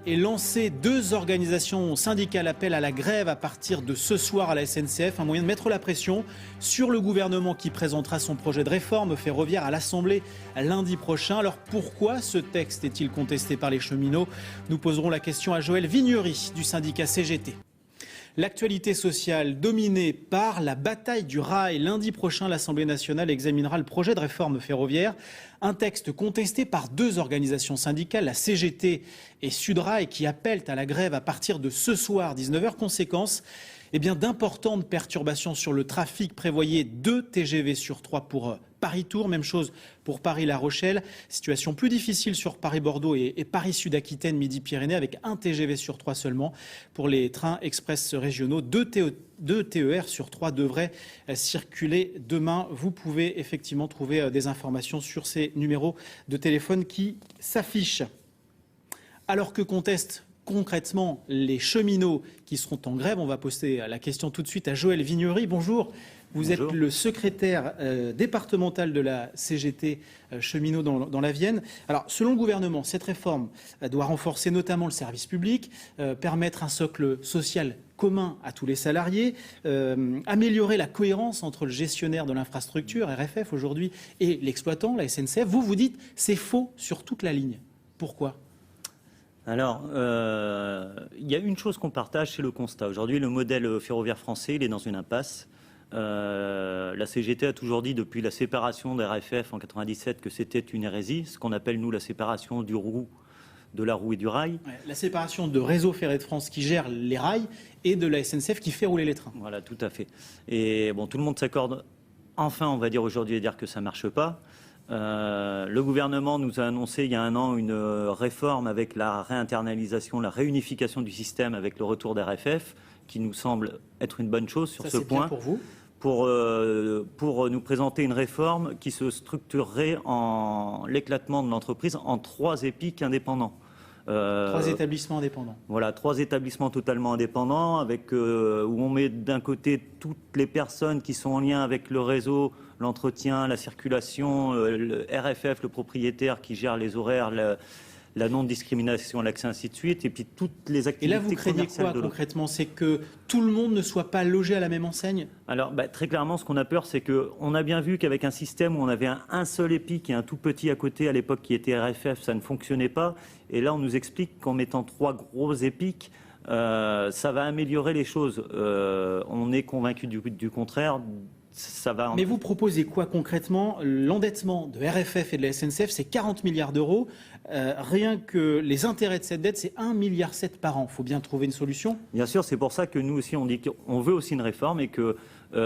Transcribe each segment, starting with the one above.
est lancé. 2 organisations syndicales appellent à la grève à partir de ce soir à la SNCF. Un moyen de mettre la pression sur le gouvernement qui présentera son projet de réforme ferroviaire à l'Assemblée lundi prochain. Alors pourquoi ce texte est-il contesté par les cheminots? Nous poserons la question à Joël Vignery du syndicat CGT. L'actualité sociale dominée par la bataille du rail. Lundi prochain, l'Assemblée nationale examinera le projet de réforme ferroviaire. Un texte contesté par 2 organisations syndicales, la CGT et Sudrail, qui appellent à la grève à partir de ce soir, 19h. Conséquence, d'importantes perturbations sur le trafic. Prévoyez 2 TGV sur 3 pour Paris-Tours. Même chose pour Paris-La Rochelle. Situation plus difficile sur Paris-Bordeaux et Paris-Sud-Aquitaine, Midi-Pyrénées, avec 1 TGV sur 3 seulement. Pour les trains express régionaux, 2 TER sur 3 devraient circuler demain. Vous pouvez effectivement trouver des informations sur ces numéros de téléphone qui s'affichent. Alors que contestent concrètement les cheminots qui seront en grève? On va poser la question tout de suite à Joël Vignery. Bonjour. Vous êtes le secrétaire départemental de la CGT cheminots dans la Vienne. Alors, selon le gouvernement, cette réforme doit renforcer notamment le service public, permettre un socle social commun à tous les salariés, améliorer la cohérence entre le gestionnaire de l'infrastructure, RFF aujourd'hui, et l'exploitant, la SNCF. Vous dites c'est faux sur toute la ligne. Pourquoi ? Alors, il y a une chose qu'on partage, c'est le constat. Aujourd'hui, le modèle ferroviaire français, il est dans une impasse. La CGT a toujours dit depuis la séparation des RFF en 97 que c'était une hérésie, ce qu'on appelle nous la séparation de la roue et du rail. Ouais, la séparation de Réseau Ferré de France qui gère les rails et de la SNCF qui fait rouler les trains. Voilà, tout à fait. Et bon, tout le monde s'accorde enfin, on va dire aujourd'hui, à dire que ça ne marche pas. Le gouvernement nous a annoncé il y a un an une réforme avec la réinternalisation, la réunification du système avec le retour des RFF, qui nous semble être une bonne chose sur ce point. Bien pour vous ? Pour nous présenter une réforme qui se structurerait en l'éclatement de l'entreprise en 3 EPIC indépendants. 3 établissements indépendants. Voilà, 3 établissements totalement indépendants, avec, où on met d'un côté toutes les personnes qui sont en lien avec le réseau, l'entretien, la circulation, le RFF, le propriétaire qui gère les horaires, la non-discrimination, l'accès, ainsi de suite, et puis toutes les activités. Et là, vous craignez quoi concrètement? C'est que tout le monde ne soit pas logé à la même enseigne? Alors, très clairement, ce qu'on a peur, c'est qu'on a bien vu qu'avec un système où on avait un seul EPIC et un tout petit à côté à l'époque qui était RFF, ça ne fonctionnait pas. Et là, on nous explique qu'en mettant 3 gros EPIC, ça va améliorer les choses. On est convaincu du contraire. Mais vous proposez quoi concrètement? L'endettement de RFF et de la SNCF, c'est 40 milliards d'euros. Rien que les intérêts de cette dette, c'est 1,7 milliard par an. Il faut bien trouver une solution. Bien sûr, c'est pour ça que nous aussi, on dit qu'on veut aussi une réforme et que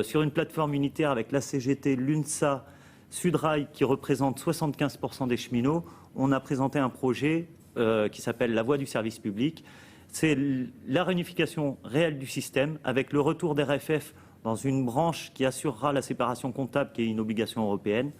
sur une plateforme unitaire avec la CGT, l'UNSA, Sudrail, qui représente 75% des cheminots, on a présenté un projet qui s'appelle La Voie du service public. C'est la réunification réelle du système avec le retour des RFF dans une branche qui assurera la séparation comptable, qui est une obligation européenne,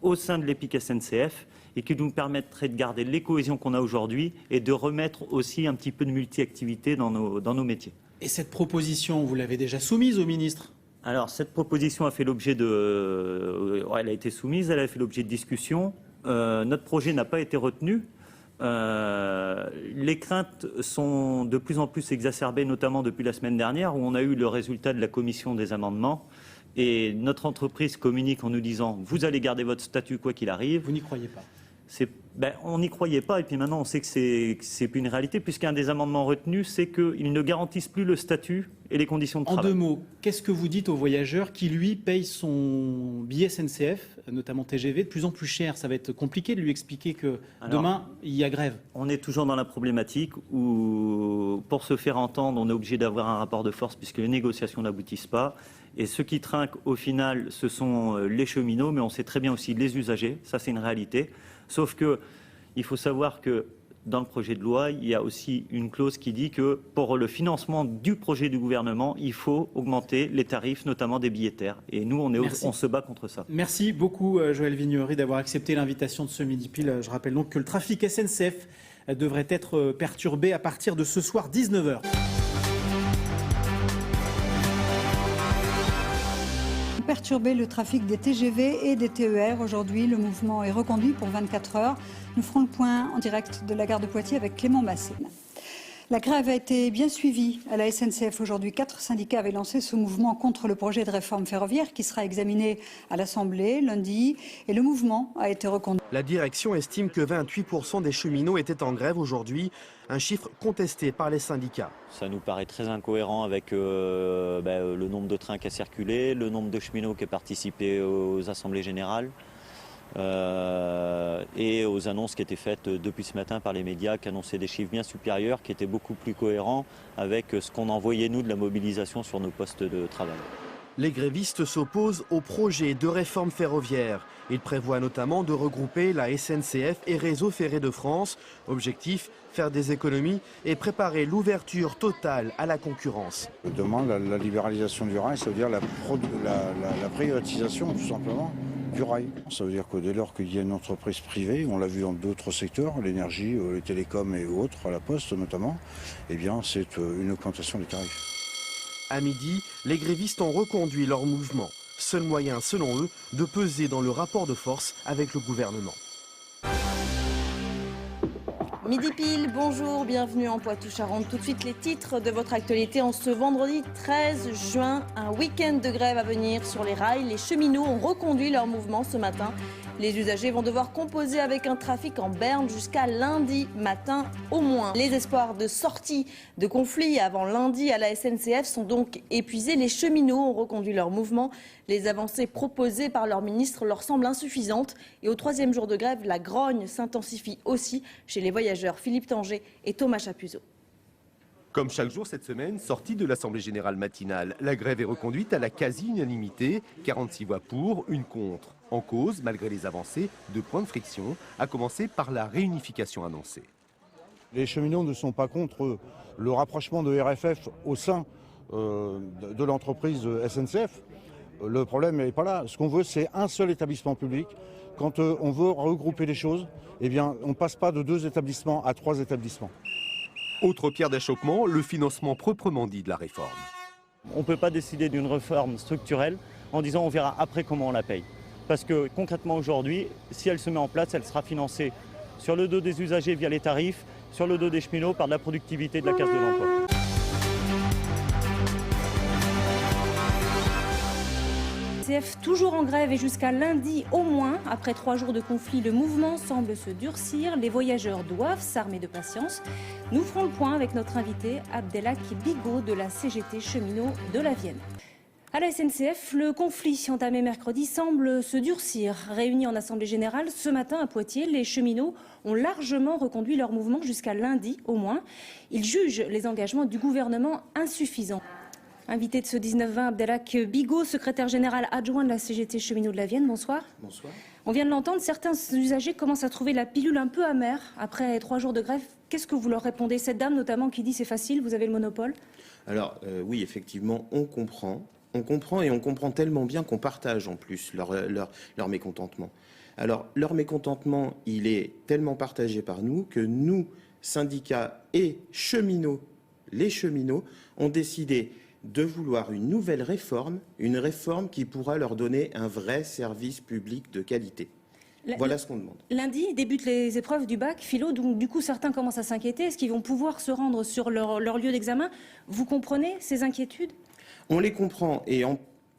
au sein de l'EPIC SNCF, et qui nous permettrait de garder les cohésions qu'on a aujourd'hui et de remettre aussi un petit peu de multi-activité dans nos métiers. Et cette proposition, vous l'avez déjà soumise au ministre? Alors, cette proposition a fait l'objet elle a été soumise, elle a fait l'objet de discussions. Notre projet n'a pas été retenu. Les craintes sont de plus en plus exacerbées, notamment depuis la semaine dernière, où on a eu le résultat de la commission des amendements. Et notre entreprise communique en nous disant « vous allez garder votre statut quoi qu'il arrive ». Vous n'y croyez pas? On n'y croyait pas, et puis maintenant on sait que c'est plus une réalité, puisqu'un des amendements retenus, c'est qu'ils ne garantissent plus le statut et les conditions de travail. En 2 mots, qu'est-ce que vous dites au voyageur qui, lui, paye son billet SNCF, notamment TGV, de plus en plus cher? Ça va être compliqué de lui expliquer que demain, il y a grève. On est toujours dans la problématique où, pour se faire entendre, on est obligé d'avoir un rapport de force, puisque les négociations n'aboutissent pas. Et ceux qui trinquent, au final, ce sont les cheminots, mais on sait très bien aussi les usagers, ça c'est une réalité. Sauf qu'il faut savoir que dans le projet de loi, il y a aussi une clause qui dit que pour le financement du projet du gouvernement, il faut augmenter les tarifs, notamment des billetaires. Et nous, on se bat contre ça. Merci beaucoup, Joël Vignery, d'avoir accepté l'invitation de ce Midi Pile. Je rappelle donc que le trafic SNCF devrait être perturbé à partir de ce soir, 19h. perturber le trafic des TGV et des TER. Aujourd'hui, le mouvement est reconduit pour 24 heures. Nous ferons le point en direct de la gare de Poitiers avec Clément Massé. La grève a été bien suivie à la SNCF aujourd'hui. 4 syndicats avaient lancé ce mouvement contre le projet de réforme ferroviaire qui sera examiné à l'Assemblée lundi. Et le mouvement a été reconduit. La direction estime que 28% des cheminots étaient en grève aujourd'hui, un chiffre contesté par les syndicats. Ça nous paraît très incohérent avec le nombre de trains qui a circulé, le nombre de cheminots qui a participé aux assemblées générales. Et aux annonces qui étaient faites depuis ce matin par les médias qui annonçaient des chiffres bien supérieurs, qui étaient beaucoup plus cohérents avec ce qu'on envoyait nous de la mobilisation sur nos postes de travail. Les grévistes s'opposent au projet de réforme ferroviaire. Ils prévoient notamment de regrouper la SNCF et Réseau Ferré de France. Objectif, faire des économies et préparer l'ouverture totale à la concurrence. Je demande la libéralisation du rail, ça veut dire la privatisation tout simplement du rail. Ça veut dire que dès lors qu'il y a une entreprise privée, on l'a vu dans d'autres secteurs, l'énergie, les télécoms et autres, à la poste notamment, eh bien c'est une augmentation des tarifs. À midi, les grévistes ont reconduit leur mouvement. Seul moyen, selon eux, de peser dans le rapport de force avec le gouvernement. Midi pile, bonjour, bienvenue en Poitou-Charentes. Tout de suite les titres de votre actualité en ce vendredi 13 juin. Un week-end de grève à venir sur les rails. Les cheminots ont reconduit leur mouvement ce matin. Les usagers vont devoir composer avec un trafic en berne jusqu'à lundi matin au moins. Les espoirs de sortie de conflit avant lundi à la SNCF sont donc épuisés. Les cheminots ont reconduit leur mouvement. Les avancées proposées par leur ministre leur semblent insuffisantes. Et au 3e jour de grève, la grogne s'intensifie aussi chez les voyageurs Philippe Tanger et Thomas Chapuzot. Comme chaque jour cette semaine, sortie de l'Assemblée générale matinale, la grève est reconduite à la quasi-unanimité, 46 voix pour, 1 contre. En cause, malgré les avancées, 2 points de friction, à commencer par la réunification annoncée. Les cheminots ne sont pas contre le rapprochement de RFF au sein de l'entreprise SNCF. Le problème n'est pas là. Ce qu'on veut, c'est un seul établissement public. Quand on veut regrouper les choses, eh bien, on ne passe pas de 2 établissements à 3 établissements. Autre pierre d'achoppement, le financement proprement dit de la réforme. On ne peut pas décider d'une réforme structurelle en disant on verra après comment on la paye. Parce que concrètement aujourd'hui, si elle se met en place, elle sera financée sur le dos des usagers via les tarifs, sur le dos des cheminots par de la productivité de la Caisse de l'emploi. SNCF toujours en grève et jusqu'à lundi au moins. Après 3 jours de conflit, le mouvement semble se durcir. Les voyageurs doivent s'armer de patience. Nous ferons le point avec notre invité Abdelhak Bigot de la CGT cheminot de la Vienne. À la SNCF, le conflit entamé mercredi semble se durcir. Réunis en Assemblée générale ce matin à Poitiers, les cheminots ont largement reconduit leur mouvement jusqu'à lundi au moins. Ils jugent les engagements du gouvernement insuffisants. Invité de ce 19-20, Abdelhak Bigot, secrétaire général adjoint de la CGT cheminot de la Vienne. Bonsoir. Bonsoir. On vient de l'entendre, certains usagers commencent à trouver la pilule un peu amère après 3 jours de grève. Qu'est-ce que vous leur répondez? Cette dame notamment qui dit c'est facile, vous avez le monopole. Alors oui, effectivement, on comprend et on comprend tellement bien qu'on partage en plus leur mécontentement. Alors leur mécontentement, il est tellement partagé par nous que nous, syndicats et cheminots, les cheminots, ont décidé de vouloir une nouvelle réforme, une réforme qui pourra leur donner un vrai service public de qualité. Voilà ce qu'on demande. Lundi débutent les épreuves du bac philo, donc du coup certains commencent à s'inquiéter. Est-ce qu'ils vont pouvoir se rendre sur leur lieu d'examen? Vous comprenez ces inquiétudes? On les comprend et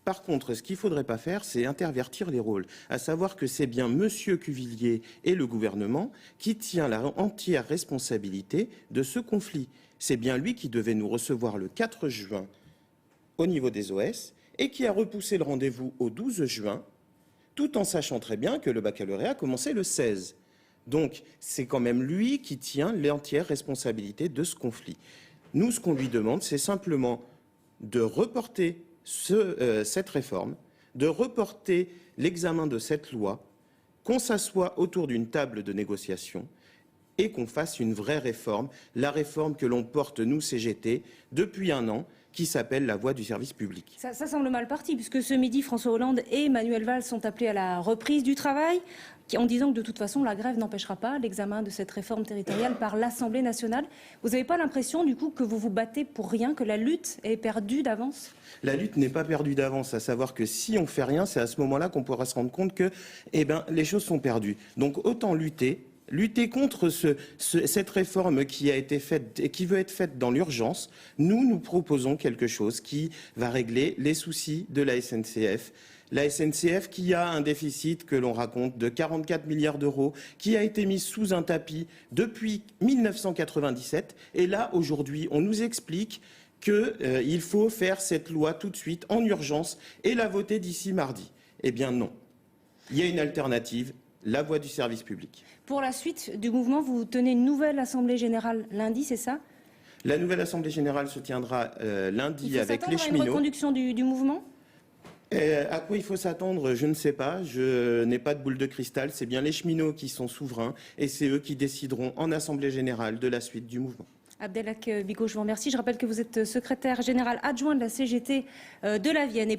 par contre, ce qu'il ne faudrait pas faire, c'est intervertir les rôles. À savoir que c'est bien M. Cuvillier et le gouvernement qui tient la entière responsabilité de ce conflit. C'est bien lui qui devait nous recevoir le 4 juin au niveau des OS et qui a repoussé le rendez-vous au 12 juin, tout en sachant très bien que le baccalauréat commençait le 16. Donc, c'est quand même lui qui tient l'entière responsabilité de ce conflit. Nous, ce qu'on lui demande, c'est simplement de reporter cette réforme, de reporter l'examen de cette loi, qu'on s'assoie autour d'une table de négociation et qu'on fasse une vraie réforme, la réforme que l'on porte, nous, CGT, depuis 1 an, qui s'appelle la voie du service public. Ça semble mal parti, puisque ce midi, François Hollande et Manuel Valls sont appelés à la reprise du travail, en disant que de toute façon, la grève n'empêchera pas l'examen de cette réforme territoriale par l'Assemblée nationale. Vous n'avez pas l'impression, du coup, que vous vous battez pour rien, que la lutte est perdue d'avance ? La lutte n'est pas perdue d'avance, à savoir que si on ne fait rien, c'est à ce moment-là qu'on pourra se rendre compte que les choses sont perdues. Donc autant lutter contre cette réforme qui a été faite et qui veut être faite dans l'urgence. Nous proposons quelque chose qui va régler les soucis de la SNCF. La SNCF qui a un déficit que l'on raconte de 44 milliards d'euros, qui a été mis sous un tapis depuis 1997. Et là, aujourd'hui, on nous explique qu'il faut faire cette loi tout de suite, en urgence, et la voter d'ici mardi. Eh bien non. Il y a une alternative, la voie du service public. Pour la suite du mouvement, vous tenez une nouvelle Assemblée générale lundi, c'est ça ? La nouvelle Assemblée générale se tiendra lundi avec les cheminots. Il faut s'attendre à une reconduction du mouvement ? À quoi il faut s'attendre, je ne sais pas. Je n'ai pas de boule de cristal. C'est bien les cheminots qui sont souverains et c'est eux qui décideront en Assemblée générale de la suite du mouvement. Abdelhak Bigot, je vous remercie. Je rappelle que vous êtes secrétaire général adjoint de la CGT de la Vienne.